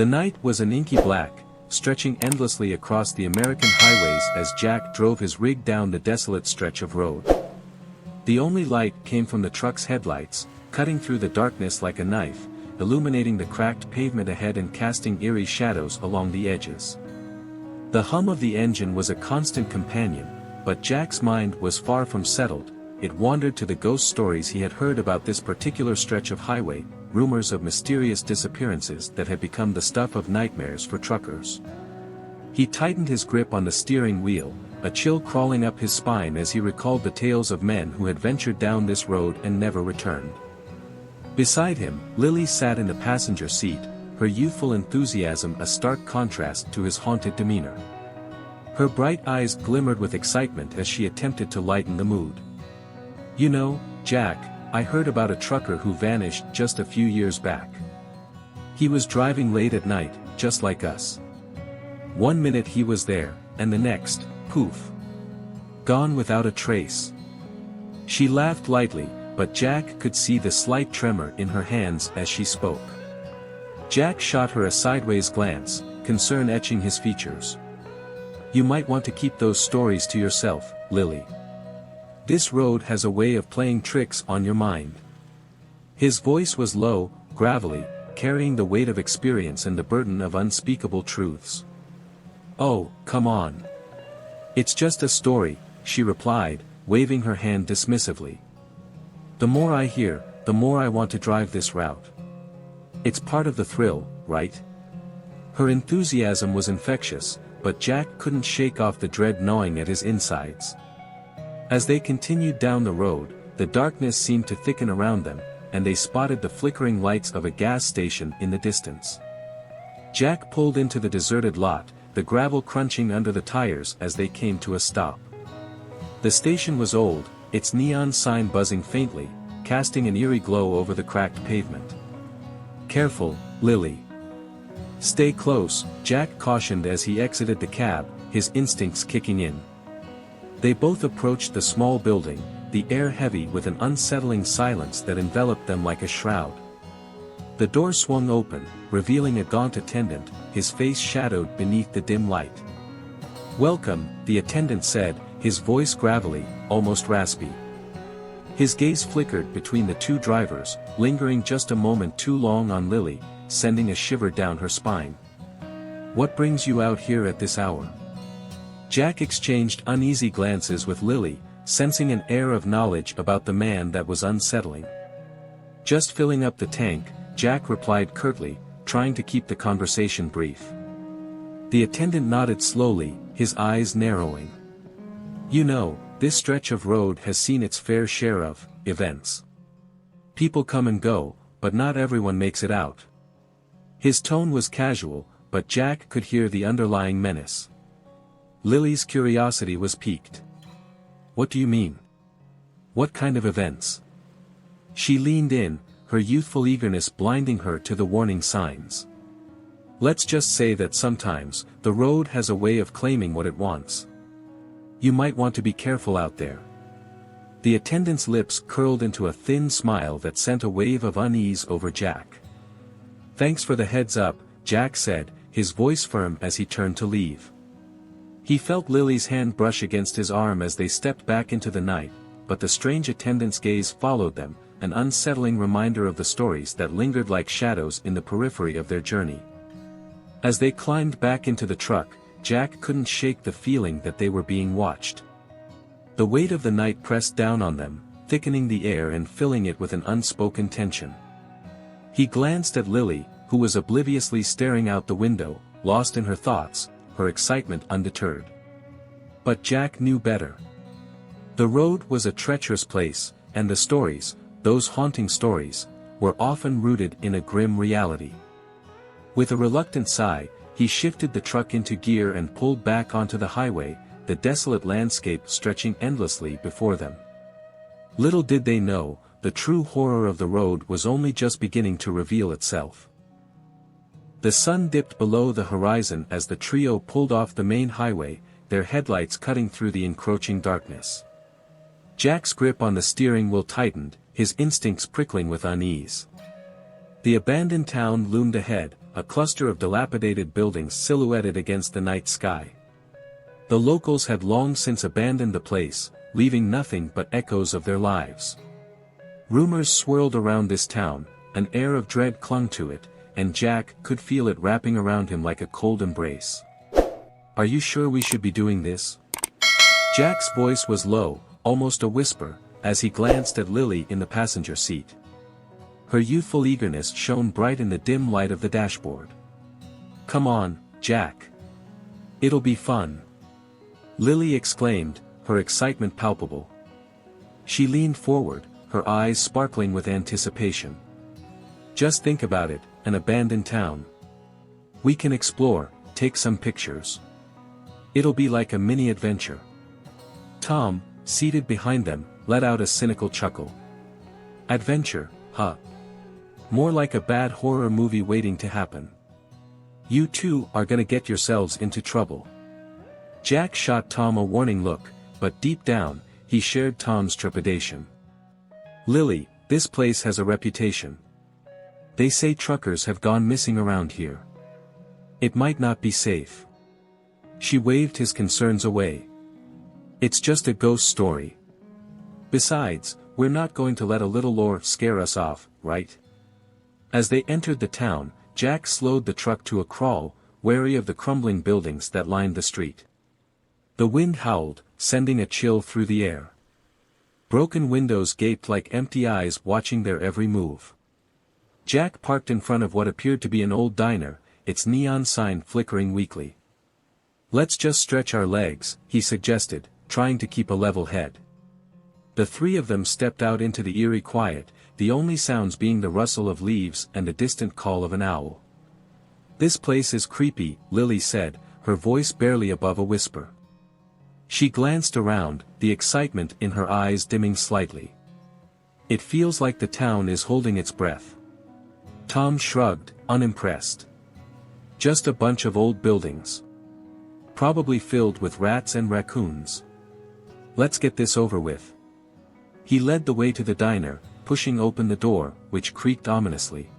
The night was an inky black, stretching endlessly across the American highways as Jack drove his rig down the desolate stretch of road. The only light came from the truck's headlights, cutting through the darkness like a knife, illuminating the cracked pavement ahead and casting eerie shadows along the edges. The hum of the engine was a constant companion, but Jack's mind was far from settled. It wandered to the ghost stories he had heard about this particular stretch of highway, rumors of mysterious disappearances that had become the stuff of nightmares for truckers. He tightened his grip on the steering wheel, a chill crawling up his spine as he recalled the tales of men who had ventured down this road and never returned. Beside him, Lily sat in the passenger seat, her youthful enthusiasm a stark contrast to his haunted demeanor. Her bright eyes glimmered with excitement as she attempted to lighten the mood. "You know, Jack, I heard about a trucker who vanished just a few years back. He was driving late at night, just like us. One minute he was there, and the next, poof. Gone without a trace." She laughed lightly, but Jack could see the slight tremor in her hands as she spoke. Jack shot her a sideways glance, concern etching his features. "You might want to keep those stories to yourself, Lily. This road has a way of playing tricks on your mind." His voice was low, gravelly, carrying the weight of experience and the burden of unspeakable truths. "Oh, come on. It's just a story," she replied, waving her hand dismissively. "The more I hear, the more I want to drive this route. It's part of the thrill, right?" Her enthusiasm was infectious, but Jack couldn't shake off the dread gnawing at his insides. As they continued down the road, the darkness seemed to thicken around them, and they spotted the flickering lights of a gas station in the distance. Jack pulled into the deserted lot, the gravel crunching under the tires as they came to a stop. The station was old, its neon sign buzzing faintly, casting an eerie glow over the cracked pavement. "Careful, Lily. Stay close," Jack cautioned as he exited the cab, his instincts kicking in. They both approached the small building, the air heavy with an unsettling silence that enveloped them like a shroud. The door swung open, revealing a gaunt attendant, his face shadowed beneath the dim light. "Welcome," the attendant said, his voice gravelly, almost raspy. His gaze flickered between the two drivers, lingering just a moment too long on Lily, sending a shiver down her spine. "What brings you out here at this hour?" Jack exchanged uneasy glances with Lily, sensing an air of knowledge about the man that was unsettling. "Just filling up the tank," Jack replied curtly, trying to keep the conversation brief. The attendant nodded slowly, his eyes narrowing. "You know, this stretch of road has seen its fair share of events. People come and go, but not everyone makes it out." His tone was casual, but Jack could hear the underlying menace. Lily's curiosity was piqued. "What do you mean? What kind of events?" She leaned in, her youthful eagerness blinding her to the warning signs. "Let's just say that sometimes, the road has a way of claiming what it wants. You might want to be careful out there." The attendant's lips curled into a thin smile that sent a wave of unease over Jack. "Thanks for the heads up," Jack said, his voice firm as he turned to leave. He felt Lily's hand brush against his arm as they stepped back into the night, but the strange attendant's gaze followed them, an unsettling reminder of the stories that lingered like shadows in the periphery of their journey. As they climbed back into the truck, Jack couldn't shake the feeling that they were being watched. The weight of the night pressed down on them, thickening the air and filling it with an unspoken tension. He glanced at Lily, who was obliviously staring out the window, lost in her thoughts, her excitement undeterred. But Jack knew better. The road was a treacherous place, and the stories, those haunting stories, were often rooted in a grim reality. With a reluctant sigh, he shifted the truck into gear and pulled back onto the highway, the desolate landscape stretching endlessly before them. Little did they know, the true horror of the road was only just beginning to reveal itself. The sun dipped below the horizon as the trio pulled off the main highway, their headlights cutting through the encroaching darkness. Jack's grip on the steering wheel tightened, his instincts prickling with unease. The abandoned town loomed ahead, a cluster of dilapidated buildings silhouetted against the night sky. The locals had long since abandoned the place, leaving nothing but echoes of their lives. Rumors swirled around this town, an air of dread clung to it, and Jack could feel it wrapping around him like a cold embrace. "Are you sure we should be doing this?" Jack's voice was low, almost a whisper, as he glanced at Lily in the passenger seat. Her youthful eagerness shone bright in the dim light of the dashboard. "Come on, Jack. It'll be fun," Lily exclaimed, her excitement palpable. She leaned forward, her eyes sparkling with anticipation. "Just think about it, an abandoned town. We can explore, take some pictures. It'll be like a mini adventure." Tom, seated behind them, let out a cynical chuckle. "Adventure, huh? More like a bad horror movie waiting to happen. You two are gonna get yourselves into trouble." Jack shot Tom a warning look, but deep down, he shared Tom's trepidation. "Lily, this place has a reputation. They say truckers have gone missing around here. It might not be safe." She waved his concerns away. "It's just a ghost story. Besides, we're not going to let a little lore scare us off, right?" As they entered the town, Jack slowed the truck to a crawl, wary of the crumbling buildings that lined the street. The wind howled, sending a chill through the air. Broken windows gaped like empty eyes watching their every move. Jack parked in front of what appeared to be an old diner, its neon sign flickering weakly. "Let's just stretch our legs," he suggested, trying to keep a level head. The three of them stepped out into the eerie quiet, the only sounds being the rustle of leaves and the distant call of an owl. "This place is creepy," Lily said, her voice barely above a whisper. She glanced around, the excitement in her eyes dimming slightly. "It feels like the town is holding its breath." Tom shrugged, unimpressed. "Just a bunch of old buildings. Probably filled with rats and raccoons. Let's get this over with." He led the way to the diner, pushing open the door, which creaked ominously.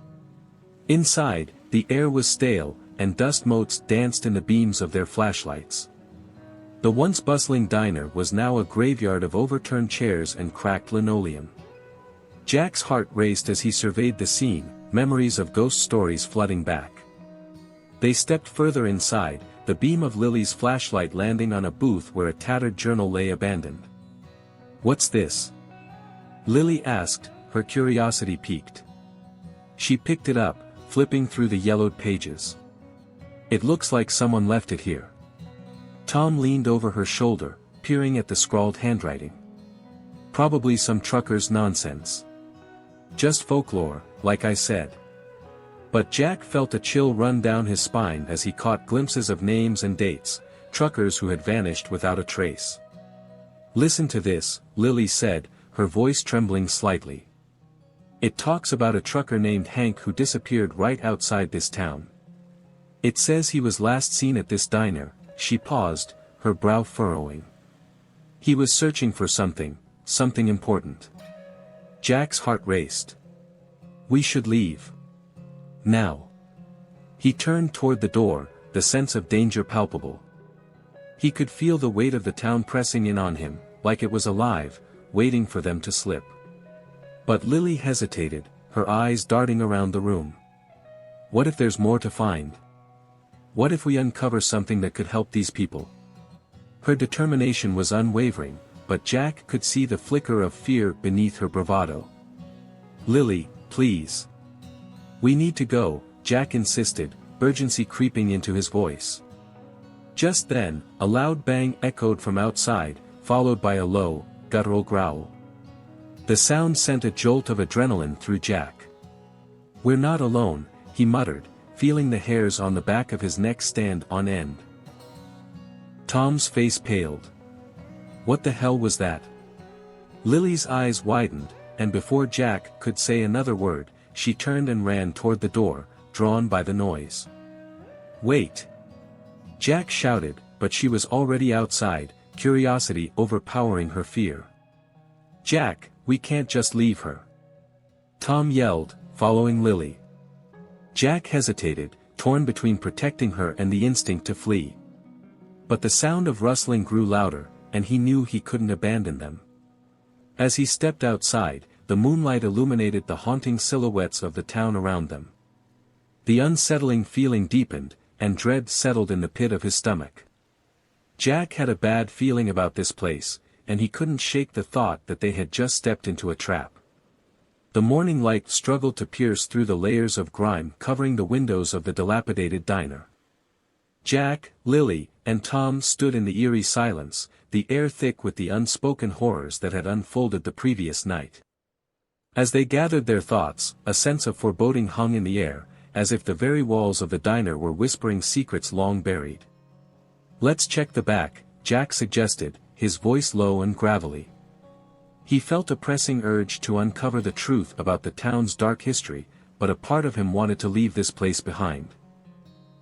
Inside, the air was stale, and dust motes danced in the beams of their flashlights. The once bustling diner was now a graveyard of overturned chairs and cracked linoleum. Jack's heart raced as he surveyed the scene, memories of ghost stories flooding back. They stepped further inside, the beam of Lily's flashlight landing on a booth where a tattered journal lay abandoned. "What's this?" Lily asked, her curiosity piqued. She picked it up, flipping through the yellowed pages. "It looks like someone left it here." Tom leaned over her shoulder, peering at the scrawled handwriting. "Probably some trucker's nonsense. Just folklore, like I said." But Jack felt a chill run down his spine as he caught glimpses of names and dates, truckers who had vanished without a trace. "Listen to this," Lily said, her voice trembling slightly. "It talks about a trucker named Hank who disappeared right outside this town. It says he was last seen at this diner." She paused, her brow furrowing. "He was searching for something important." Jack's heart raced. "We should leave. Now." He turned toward the door, the sense of danger palpable. He could feel the weight of the town pressing in on him, like it was alive, waiting for them to slip. But Lily hesitated, her eyes darting around the room. "What if there's more to find? What if we uncover something that could help these people?" Her determination was unwavering, but Jack could see the flicker of fear beneath her bravado. "Lily, please. We need to go," Jack insisted, urgency creeping into his voice. Just then, a loud bang echoed from outside, followed by a low, guttural growl. The sound sent a jolt of adrenaline through Jack. "We're not alone," he muttered, feeling the hairs on the back of his neck stand on end. Tom's face paled. "What the hell was that?" Lily's eyes widened, and before Jack could say another word, she turned and ran toward the door, drawn by the noise. "Wait!" Jack shouted, but she was already outside, curiosity overpowering her fear. "Jack, we can't just leave her!" Tom yelled, following Lily. Jack hesitated, torn between protecting her and the instinct to flee. But the sound of rustling grew louder, and he knew he couldn't abandon them. As he stepped outside, the moonlight illuminated the haunting silhouettes of the town around them. The unsettling feeling deepened, and dread settled in the pit of his stomach. Jack had a bad feeling about this place, and he couldn't shake the thought that they had just stepped into a trap. The morning light struggled to pierce through the layers of grime covering the windows of the dilapidated diner. Jack, Lily, and Tom stood in the eerie silence, the air thick with the unspoken horrors that had unfolded the previous night. As they gathered their thoughts, a sense of foreboding hung in the air, as if the very walls of the diner were whispering secrets long buried. "Let's check the back," Jack suggested, his voice low and gravelly. He felt a pressing urge to uncover the truth about the town's dark history, but a part of him wanted to leave this place behind.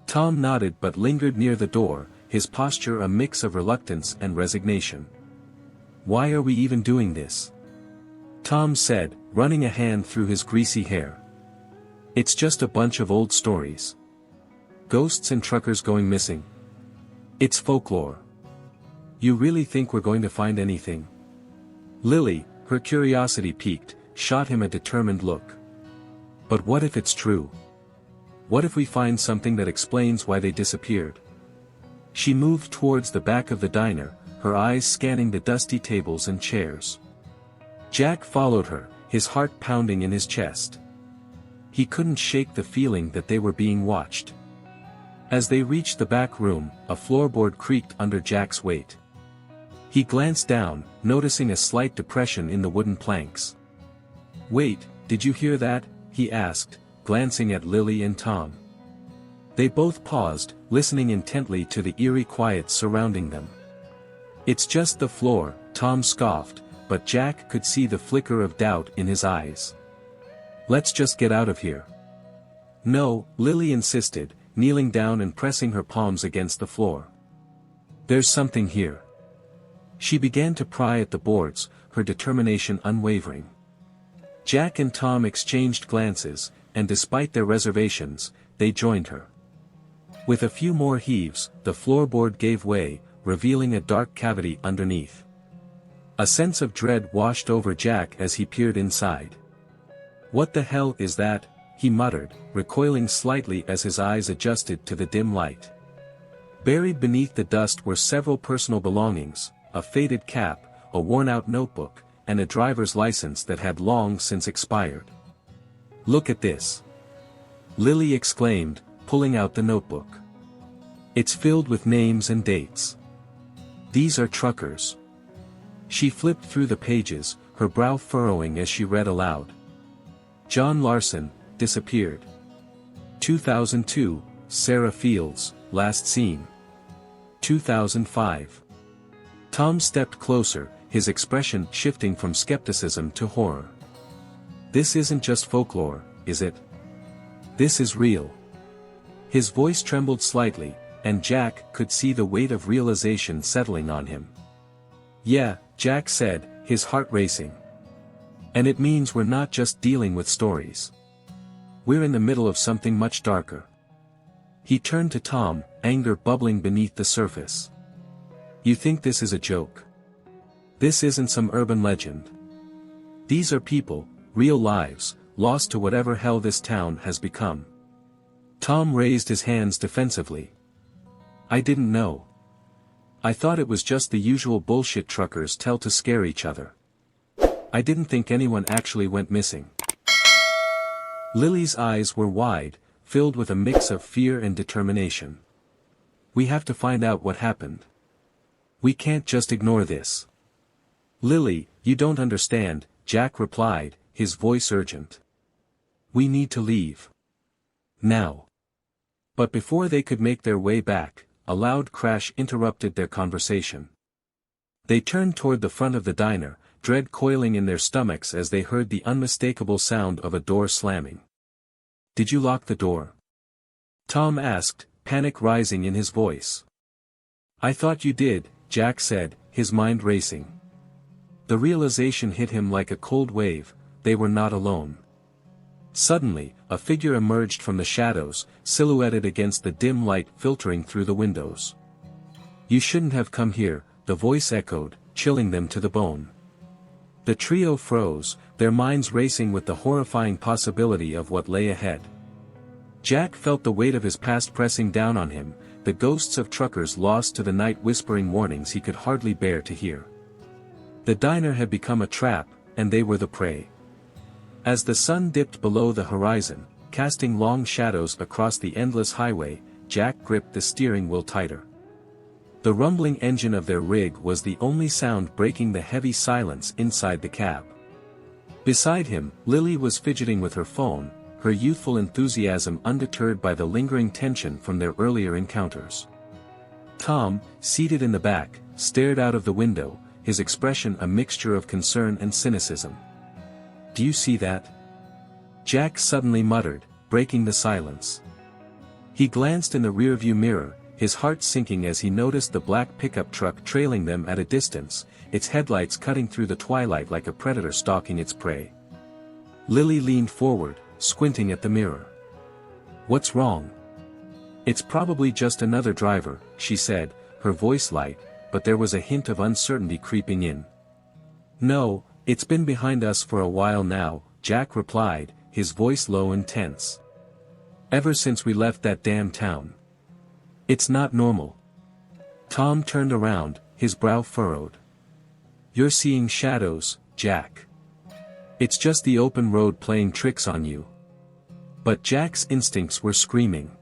Tom nodded but lingered near the door, his posture a mix of reluctance and resignation. "Why are we even doing this?" Tom said, running a hand through his greasy hair. "It's just a bunch of old stories. Ghosts and truckers going missing. It's folklore. You really think we're going to find anything?" Lily, her curiosity piqued, shot him a determined look. "But what if it's true? What if we find something that explains why they disappeared?" She moved towards the back of the diner, her eyes scanning the dusty tables and chairs. Jack followed her, his heart pounding in his chest. He couldn't shake the feeling that they were being watched. As they reached the back room, a floorboard creaked under Jack's weight. He glanced down, noticing a slight depression in the wooden planks. "Wait, did you hear that?" he asked, glancing at Lily and Tom. They both paused, listening intently to the eerie quiet surrounding them. "It's just the floor," Tom scoffed, but Jack could see the flicker of doubt in his eyes. "Let's just get out of here." "No," Lily insisted, kneeling down and pressing her palms against the floor. "There's something here." She began to pry at the boards, her determination unwavering. Jack and Tom exchanged glances, and despite their reservations, they joined her. With a few more heaves, the floorboard gave way, revealing a dark cavity underneath. A sense of dread washed over Jack as he peered inside. "What the hell is that?" he muttered, recoiling slightly as his eyes adjusted to the dim light. Buried beneath the dust were several personal belongings, a faded cap, a worn-out notebook, and a driver's license that had long since expired. "Look at this!" Lily exclaimed, pulling out the notebook. "It's filled with names and dates. These are truckers." She flipped through the pages, her brow furrowing as she read aloud. "John Larson, disappeared. 2002, Sarah Fields, last seen. 2005. Tom stepped closer, his expression shifting from skepticism to horror. "This isn't just folklore, is it? This is real." His voice trembled slightly, and Jack could see the weight of realization settling on him. "Yeah," Jack said, his heart racing. "And it means we're not just dealing with stories. We're in the middle of something much darker." He turned to Tom, anger bubbling beneath the surface. "You think this is a joke? This isn't some urban legend. These are people, real lives, lost to whatever hell this town has become." Tom raised his hands defensively. "I didn't know. I thought it was just the usual bullshit truckers tell to scare each other. I didn't think anyone actually went missing." Lily's eyes were wide, filled with a mix of fear and determination. "We have to find out what happened. We can't just ignore this." "Lily, you don't understand," Jack replied, his voice urgent. "We need to leave. Now." But before they could make their way back, a loud crash interrupted their conversation. They turned toward the front of the diner, dread coiling in their stomachs as they heard the unmistakable sound of a door slamming. "Did you lock the door?" Tom asked, panic rising in his voice. "I thought you did," Jack said, his mind racing. The realization hit him like a cold wave, they were not alone. Suddenly, a figure emerged from the shadows, silhouetted against the dim light filtering through the windows. "You shouldn't have come here," the voice echoed, chilling them to the bone. The trio froze, their minds racing with the horrifying possibility of what lay ahead. Jack felt the weight of his past pressing down on him, the ghosts of truckers lost to the night whispering warnings he could hardly bear to hear. The diner had become a trap, and they were the prey. As the sun dipped below the horizon, casting long shadows across the endless highway, Jack gripped the steering wheel tighter. The rumbling engine of their rig was the only sound breaking the heavy silence inside the cab. Beside him, Lily was fidgeting with her phone, her youthful enthusiasm undeterred by the lingering tension from their earlier encounters. Tom, seated in the back, stared out of the window, his expression a mixture of concern and cynicism. "Do you see that?" Jack suddenly muttered, breaking the silence. He glanced in the rearview mirror, his heart sinking as he noticed the black pickup truck trailing them at a distance, its headlights cutting through the twilight like a predator stalking its prey. Lily leaned forward, squinting at the mirror. "What's wrong?" "It's probably just another driver," she said, her voice light, but there was a hint of uncertainty creeping in. "No, it's been behind us for a while now," Jack replied, his voice low and tense. "Ever since we left that damn town. It's not normal." Tom turned around, his brow furrowed. "You're seeing shadows, Jack. It's just the open road playing tricks on you." But Jack's instincts were screaming.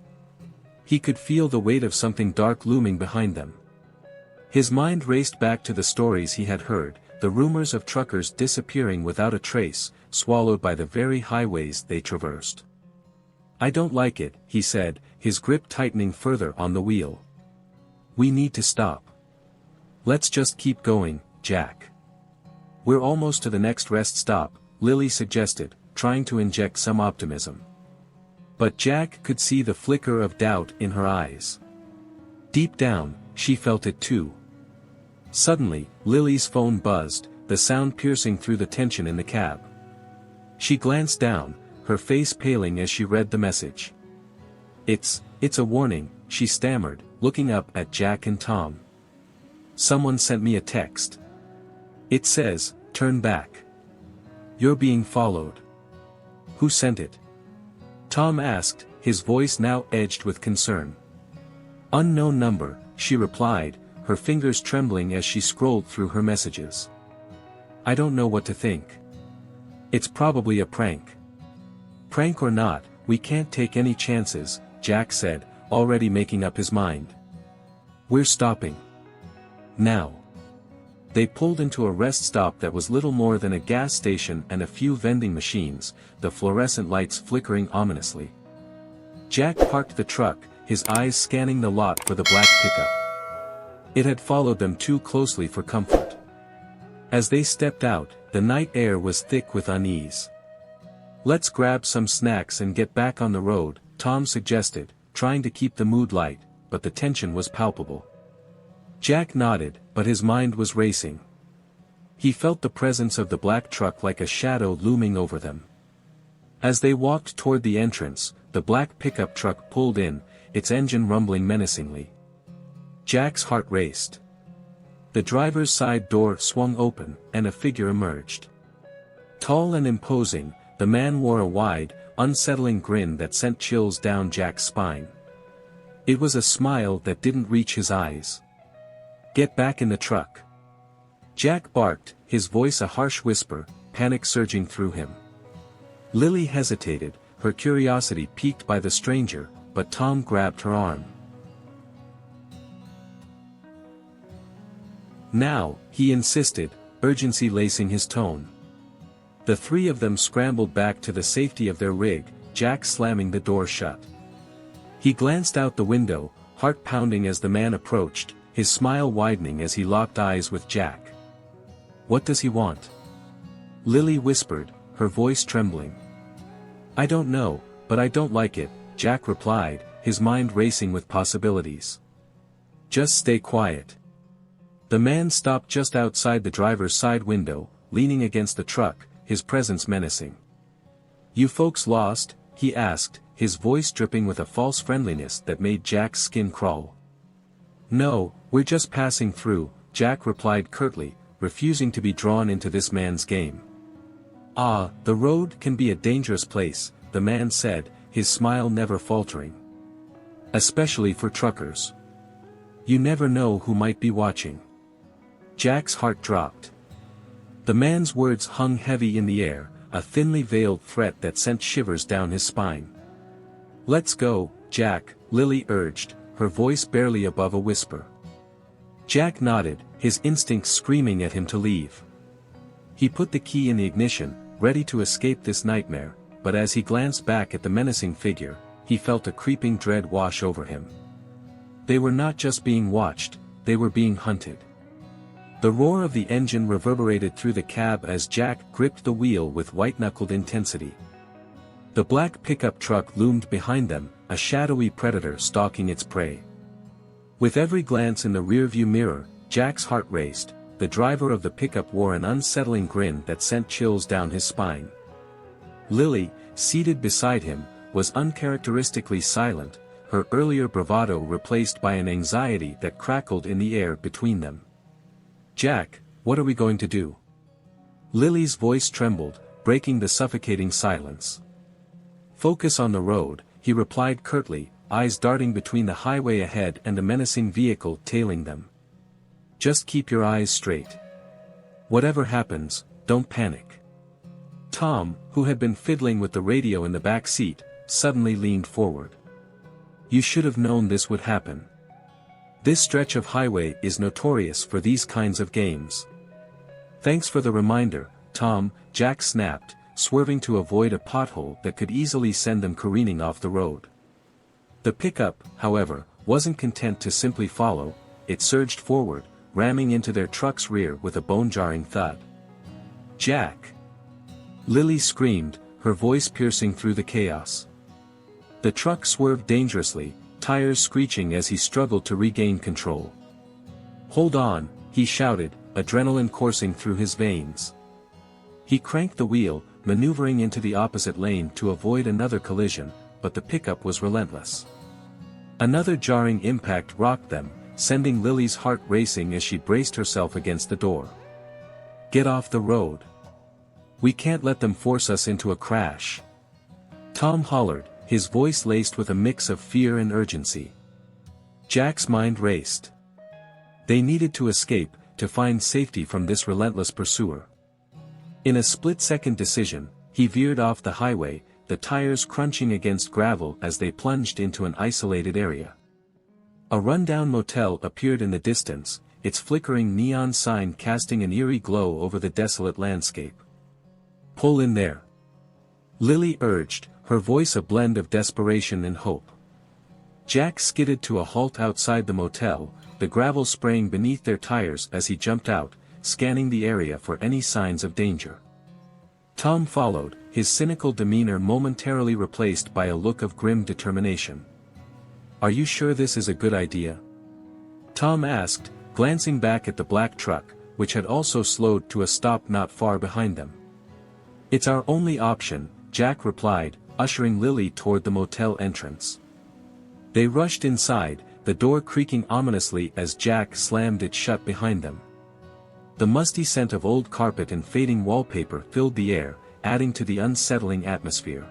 He could feel the weight of something dark looming behind them. His mind raced back to the stories he had heard, the rumors of truckers disappearing without a trace, swallowed by the very highways they traversed. "I don't like it," he said, his grip tightening further on the wheel. "We need to stop. Let's just keep going, Jack." "We're almost to the next rest stop," Lily suggested, trying to inject some optimism. But Jack could see the flicker of doubt in her eyes. Deep down, she felt it too. Suddenly, Lily's phone buzzed, the sound piercing through the tension in the cab. She glanced down, her face paling as she read the message. It's a warning," she stammered, looking up at Jack and Tom. "Someone sent me a text. It says, 'Turn back. You're being followed.'" "Who sent it?" Tom asked, his voice now edged with concern. "Unknown number," she replied, her fingers trembling as she scrolled through her messages. "I don't know what to think. It's probably a prank." "Prank or not, we can't take any chances," Jack said, already making up his mind. "We're stopping. Now." They pulled into a rest stop that was little more than a gas station and a few vending machines, the fluorescent lights flickering ominously. Jack parked the truck, his eyes scanning the lot for the black pickup. It had followed them too closely for comfort. As they stepped out, the night air was thick with unease. "Let's grab some snacks and get back on the road," Tom suggested, trying to keep the mood light, but the tension was palpable. Jack nodded, but his mind was racing. He felt the presence of the black truck like a shadow looming over them. As they walked toward the entrance, the black pickup truck pulled in, its engine rumbling menacingly. Jack's heart raced. The driver's side door swung open, and a figure emerged. Tall and imposing, the man wore a wide, unsettling grin that sent chills down Jack's spine. It was a smile that didn't reach his eyes. "Get back in the truck." Jack barked, his voice a harsh whisper, panic surging through him. Lily hesitated, her curiosity piqued by the stranger, but Tom grabbed her arm. "Now," he insisted, urgency lacing his tone. The three of them scrambled back to the safety of their rig, Jack slamming the door shut. He glanced out the window, heart pounding as the man approached, his smile widening as he locked eyes with Jack. "What does he want?" Lily whispered, her voice trembling. "I don't know, but I don't like it," Jack replied, his mind racing with possibilities. "Just stay quiet." The man stopped just outside the driver's side window, leaning against the truck, his presence menacing. "You folks lost?" he asked, his voice dripping with a false friendliness that made Jack's skin crawl. "No, we're just passing through," Jack replied curtly, refusing to be drawn into this man's game. "Ah, the road can be a dangerous place," the man said, his smile never faltering. "Especially for truckers. You never know who might be watching." Jack's heart dropped. The man's words hung heavy in the air, a thinly veiled threat that sent shivers down his spine. "Let's go, Jack," Lily urged, her voice barely above a whisper. Jack nodded, his instincts screaming at him to leave. He put the key in the ignition, ready to escape this nightmare, but as he glanced back at the menacing figure, he felt a creeping dread wash over him. They were not just being watched, they were being hunted. The roar of the engine reverberated through the cab as Jack gripped the wheel with white-knuckled intensity. The black pickup truck loomed behind them, a shadowy predator stalking its prey. With every glance in the rearview mirror, Jack's heart raced. The driver of the pickup wore an unsettling grin that sent chills down his spine. Lily, seated beside him, was uncharacteristically silent, her earlier bravado replaced by an anxiety that crackled in the air between them. "Jack, what are we going to do?" Lily's voice trembled, breaking the suffocating silence. "Focus on the road," he replied curtly, eyes darting between the highway ahead and the menacing vehicle tailing them. "Just keep your eyes straight. Whatever happens, don't panic." Tom, who had been fiddling with the radio in the back seat, suddenly leaned forward. "You should have known this would happen. This stretch of highway is notorious for these kinds of games." "Thanks for the reminder, Tom," Jack snapped, swerving to avoid a pothole that could easily send them careening off the road. The pickup, however, wasn't content to simply follow, it surged forward, ramming into their truck's rear with a bone-jarring thud. "Jack!" Lily screamed, her voice piercing through the chaos. The truck swerved dangerously, tires screeching as he struggled to regain control. "Hold on," he shouted, adrenaline coursing through his veins. He cranked the wheel, maneuvering into the opposite lane to avoid another collision, but the pickup was relentless. Another jarring impact rocked them, sending Lily's heart racing as she braced herself against the door. "Get off the road. We can't let them force us into a crash," Tom hollered, his voice laced with a mix of fear and urgency. Jack's mind raced. They needed to escape, to find safety from this relentless pursuer. In a split-second decision, he veered off the highway, the tires crunching against gravel as they plunged into an isolated area. A rundown motel appeared in the distance, its flickering neon sign casting an eerie glow over the desolate landscape. "Pull in there," Lily urged, her voice a blend of desperation and hope. Jack skidded to a halt outside the motel, the gravel spraying beneath their tires as he jumped out, scanning the area for any signs of danger. Tom followed, his cynical demeanor momentarily replaced by a look of grim determination. "Are you sure this is a good idea?" Tom asked, glancing back at the black truck, which had also slowed to a stop not far behind them. "It's our only option," Jack replied, ushering Lily toward the motel entrance. They rushed inside, the door creaking ominously as Jack slammed it shut behind them. The musty scent of old carpet and fading wallpaper filled the air, adding to the unsettling atmosphere.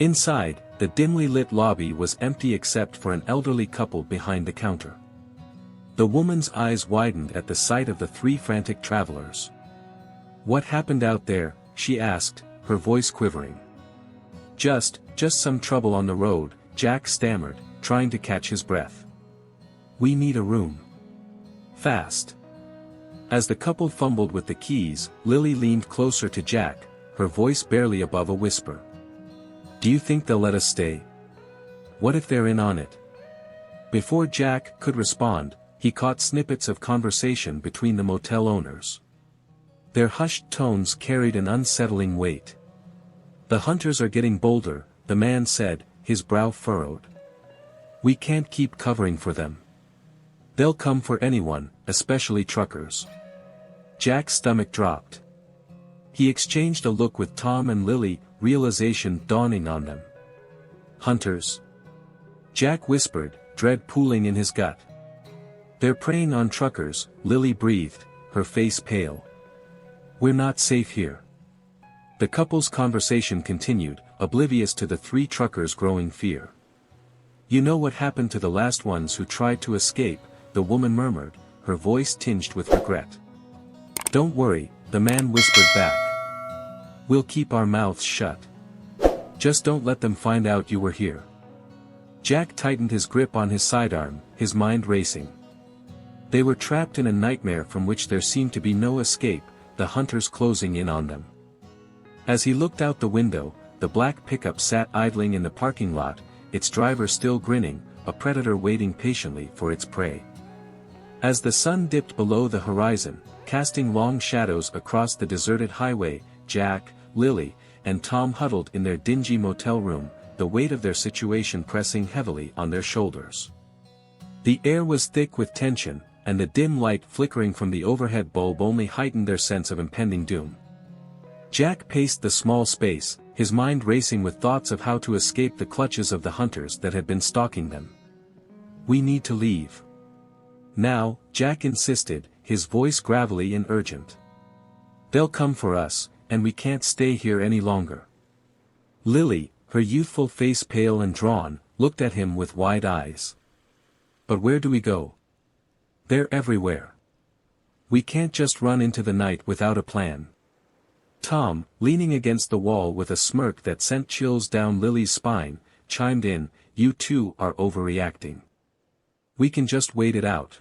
Inside, the dimly lit lobby was empty except for an elderly couple behind the counter. The woman's eyes widened at the sight of the three frantic travelers. "What happened out there?" she asked, her voice quivering. Just some trouble on the road," Jack stammered, trying to catch his breath. "We need a room. Fast." As the couple fumbled with the keys, Lily leaned closer to Jack, her voice barely above a whisper. "Do you think they'll let us stay? What if they're in on it?" Before Jack could respond, he caught snippets of conversation between the motel owners. Their hushed tones carried an unsettling weight. "The hunters are getting bolder," the man said, his brow furrowed. "We can't keep covering for them. They'll come for anyone, especially truckers." Jack's stomach dropped. He exchanged a look with Tom and Lily, realization dawning on them. Hunters? Jack whispered, dread pooling in his gut. They're preying on truckers, Lily breathed, her face pale. We're not safe here. The couple's conversation continued, oblivious to the three truckers' growing fear. You know what happened to the last ones who tried to escape, the woman murmured, her voice tinged with regret. Don't worry, the man whispered back. We'll keep our mouths shut. Just don't let them find out you were here. Jack tightened his grip on his sidearm, his mind racing. They were trapped in a nightmare from which there seemed to be no escape, the hunters closing in on them. As he looked out the window, the black pickup sat idling in the parking lot, its driver still grinning, a predator waiting patiently for its prey. As the sun dipped below the horizon, casting long shadows across the deserted highway, Jack, Lily, and Tom huddled in their dingy motel room, the weight of their situation pressing heavily on their shoulders. The air was thick with tension, and the dim light flickering from the overhead bulb only heightened their sense of impending doom. Jack paced the small space, his mind racing with thoughts of how to escape the clutches of the hunters that had been stalking them. We need to leave. Now, Jack insisted, his voice gravelly and urgent. They'll come for us, and we can't stay here any longer. Lily, her youthful face pale and drawn, looked at him with wide eyes. But where do we go? They're everywhere. We can't just run into the night without a plan. Tom, leaning against the wall with a smirk that sent chills down Lily's spine, chimed in, You two are overreacting. We can just wait it out.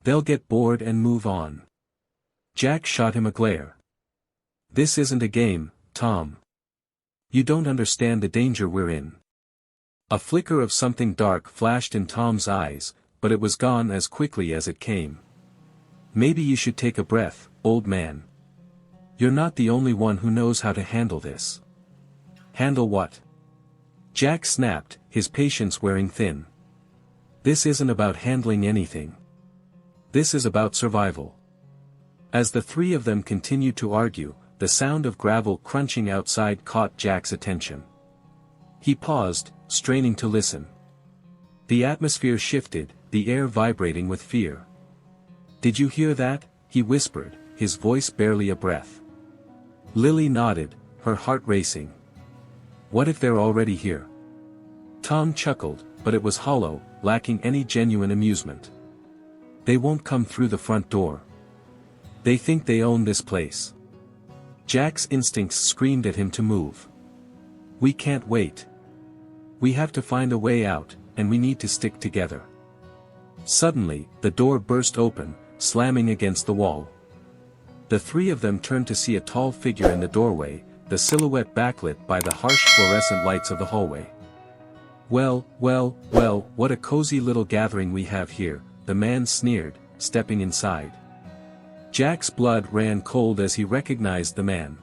They'll get bored and move on. Jack shot him a glare. This isn't a game, Tom. You don't understand the danger we're in. A flicker of something dark flashed in Tom's eyes, but it was gone as quickly as it came. Maybe you should take a breath, old man. You're not the only one who knows how to handle this. Handle what? Jack snapped, his patience wearing thin. This isn't about handling anything. This is about survival. As the three of them continued to argue, the sound of gravel crunching outside caught Jack's attention. He paused, straining to listen. The atmosphere shifted, the air vibrating with fear. Did you hear that? He whispered, his voice barely a breath. Lily nodded, her heart racing. What if they're already here? Tom chuckled, but it was hollow, lacking any genuine amusement. They won't come through the front door. They think they own this place. Jack's instincts screamed at him to move. We can't wait. We have to find a way out, and we need to stick together. Suddenly, the door burst open, slamming against the wall. The three of them turned to see a tall figure in the doorway, the silhouette backlit by the harsh fluorescent lights of the hallway. Well, what a cozy little gathering we have here, the man sneered, stepping inside. Jack's blood ran cold as he recognized the man.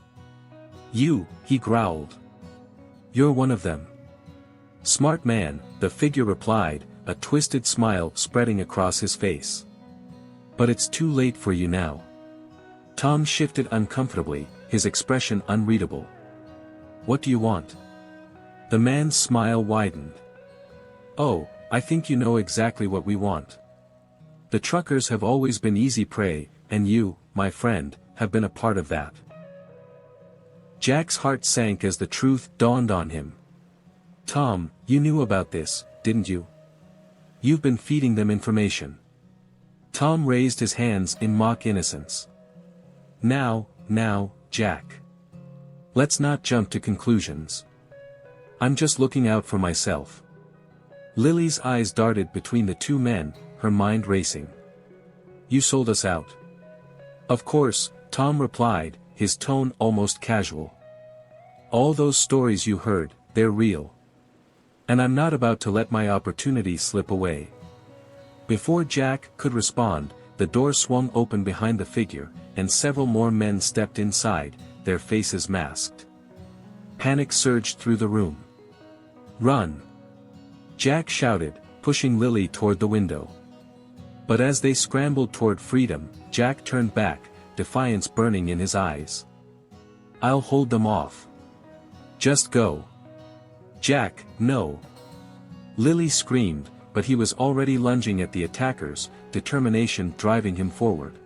You, he growled. You're one of them. Smart man, the figure replied, a twisted smile spreading across his face. But it's too late for you now. Tom shifted uncomfortably, his expression unreadable. What do you want? The man's smile widened. Oh, I think you know exactly what we want. The truckers have always been easy prey, and you, my friend, have been a part of that. Jack's heart sank as the truth dawned on him. Tom, you knew about this, didn't you? You've been feeding them information. Tom raised his hands in mock innocence. Now, Jack. Let's not jump to conclusions. I'm just looking out for myself. Lily's eyes darted between the two men, her mind racing. You sold us out. Of course, Tom replied, his tone almost casual. All those stories you heard, they're real. And I'm not about to let my opportunity slip away. Before Jack could respond, the door swung open behind the figure, and several more men stepped inside, their faces masked. Panic surged through the room. Run! Jack shouted, pushing Lily toward the window. But as they scrambled toward freedom, Jack turned back, defiance burning in his eyes. I'll hold them off. Just go. Jack, no. Lily screamed, but he was already lunging at the attackers, determination driving him forward.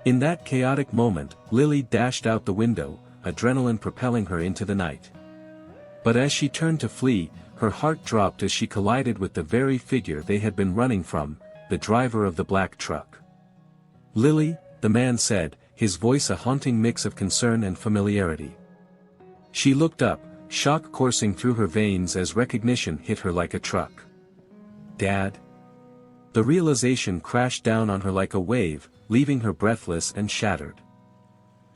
In that chaotic moment, Lily dashed out the window, adrenaline propelling her into the night. But as she turned to flee, her heart dropped as she collided with the very figure they had been running from, the driver of the black truck. Lily, the man said, his voice a haunting mix of concern and familiarity. She looked up, shock coursing through her veins as recognition hit her like a truck. Dad? The realization crashed down on her like a wave, leaving her breathless and shattered.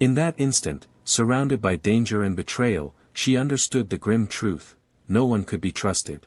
In that instant, surrounded by danger and betrayal, she understood the grim truth: no one could be trusted.